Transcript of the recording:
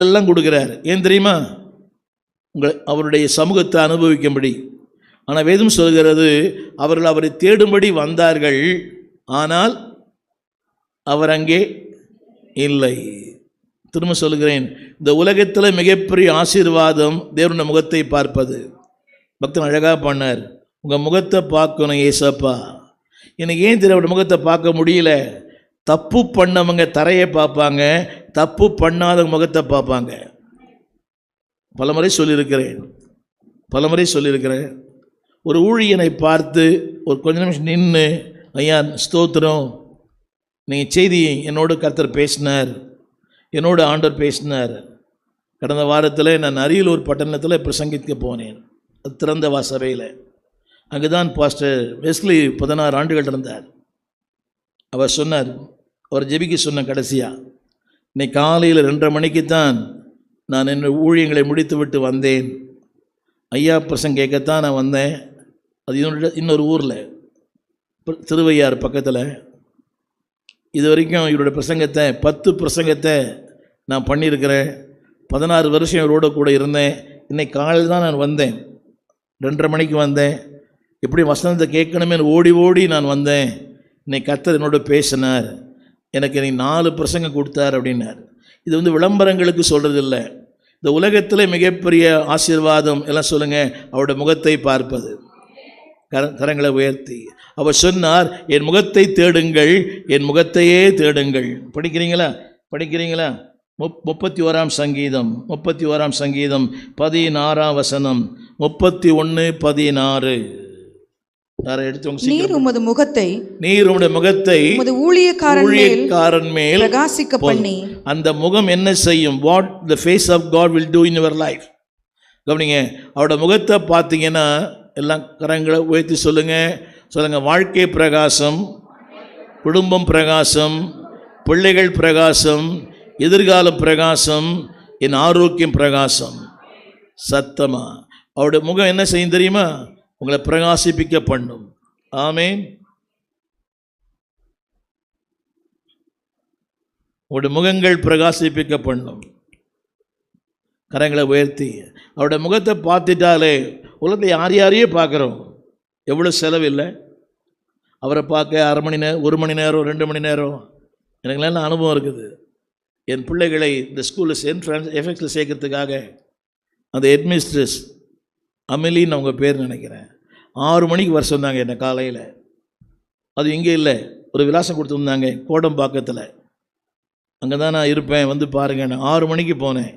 எல்லாம் கொடுக்குறார். ஏன் தெரியுமா? அவருடைய சமூகத்தை அனுபவிக்கும்படி. ஆனால் வேதம் சொல்கிறது, அவர்கள் அவரை தேடும்படி வந்தார்கள், ஆனால் அவர் அங்கே இல்லை. திரும்ப சொல்கிறேன், இந்த உலகத்தில் மிகப்பெரிய ஆசீர்வாதம் தேவனுடைய முகத்தை பார்ப்பது. பக்தன் அழகாக பண்ணார், உங்கள் முகத்தை பார்க்கணும் ஏசப்பா. எனக்கு ஏன் தேவனுடைய முகத்தை பார்க்க முடியல? தப்பு பண்ணவங்க தரையை பார்ப்பாங்க, தப்பு பண்ணாதவங்க முகத்தை பார்ப்பாங்க. பலமுறை சொல்லியிருக்கிறேன். ஒரு ஊழியனை பார்த்து ஒரு கொஞ்ச நிமிஷம் நின்று, ஐயா ஸ்தோத்திரம், நீங்கள் செய்தி என்னோடு கர்த்தர் பேசினார், என்னோட ஆண்டவர் பேசினார். கடந்த வாரத்தில் நான் அரியலூர் பட்டணத்தில் பிரசங்கிக்க போனேன், அது திறந்த சபையில். அங்கே தான் பாஸ்டர் வெஸ்லி 16 ஆண்டுகள் இருந்தார். அவர் சொன்னார், அவர் ஜெபிக்க சொன்ன கடைசியாக, இன்னைக்கு காலையில் 2:30 மணிக்கு தான் நான் என் ஊழியங்களை முடித்து விட்டு வந்தேன். ஐயா பிரசங்க கேட்கத்தான் நான் வந்தேன். அது இன்னொரு ஊரில், திருவையாறு பக்கத்தில். இது வரைக்கும் இவருடைய பிரசங்கத்தை 10 பிரசங்கத்தை நான் பண்ணியிருக்கிறேன். 16 வருஷம் இவரோட கூட இருந்தேன். இன்னைக்கு காலையில் தான் நான் வந்தேன், 2:30 மணிக்கு வந்தேன். எப்படி வசனத்தை கேட்கணுமே ஓடி ஓடி நான் வந்தேன். இன்னைக்கு கர்த்தர் என்னோட பேசினார், எனக்கு இன்னைக்கு 4 பிரசங்கம் கொடுத்தார் அப்படின்னார். இது விளம்பரங்களுக்கு சொல்கிறது இல்லை. இந்த உலகத்தில் மிகப்பெரிய ஆசீர்வாதம் எல்லாம் சொல்லுங்கள், அவருடைய முகத்தை பார்ப்பது. கரங்களை உயர்த்தி அவர் சொன்னார், என் முகத்தை தேடுங்கள், என் முகத்தையே தேடுங்கள். படிக்கிறீங்களா? 31ஆம் சங்கீதம் 16ஆம் வசனம், 31:16. நீர் உமது முகத்தை ஊழியக்காரன் மேல் பிரகாசிக்க பண்ணி. அந்த முகம் என்ன செய்யும்? What the face of God will do in your life. கவனிங்க, அவரோட முகத்தை பார்த்தீங்கன்னா, எல்லாம் கரங்களை உயர்த்தி சொல்லுங்க. வாழ்க்கை பிரகாசம், குடும்பம் பிரகாசம், பிள்ளைகள் பிரகாசம், எதிர்காலம் பிரகாசம், என் ஆரோக்கியம் பிரகாசம். சத்தமா அவருடைய முகம் என்ன செய்யும் தெரியுமா? உங்களை பிரகாசிப்பிக்க பண்ணும். ஆமென். அவருடைய முகங்கள் பிரகாசிப்பிக்க பண்ணும். கரங்களை உயர்த்தி அவருடைய முகத்தை பார்த்துட்டாலே உலகத்தை யாரையே பார்க்குறோம். எவ்வளோ செலவில்லை அவரை பார்க்க. 1/2 மணி நேரம், 1 மணி நேரம், 2 மணி நேரம். எனக்குலாம் அனுபவம் இருக்குது. என் பிள்ளைகளை இந்த ஸ்கூலில் எஃப்எக்ஸில் சேர்க்கறதுக்காக அந்த ஹெட்மிஸ்ட்ரஸ் அமிலின்னு அவங்க பேர் நினைக்கிறேன், 6 மணிக்கு வர சொன்னாங்க என்னை காலையில். அது இங்கே இல்லை, ஒரு விலாசம் கொடுத்துருந்தாங்க கோடம்பாக்கத்தில். அங்கே தான் நான் இருப்பேன், வந்து பாருங்க. நான் 6 மணிக்கு போனேன்.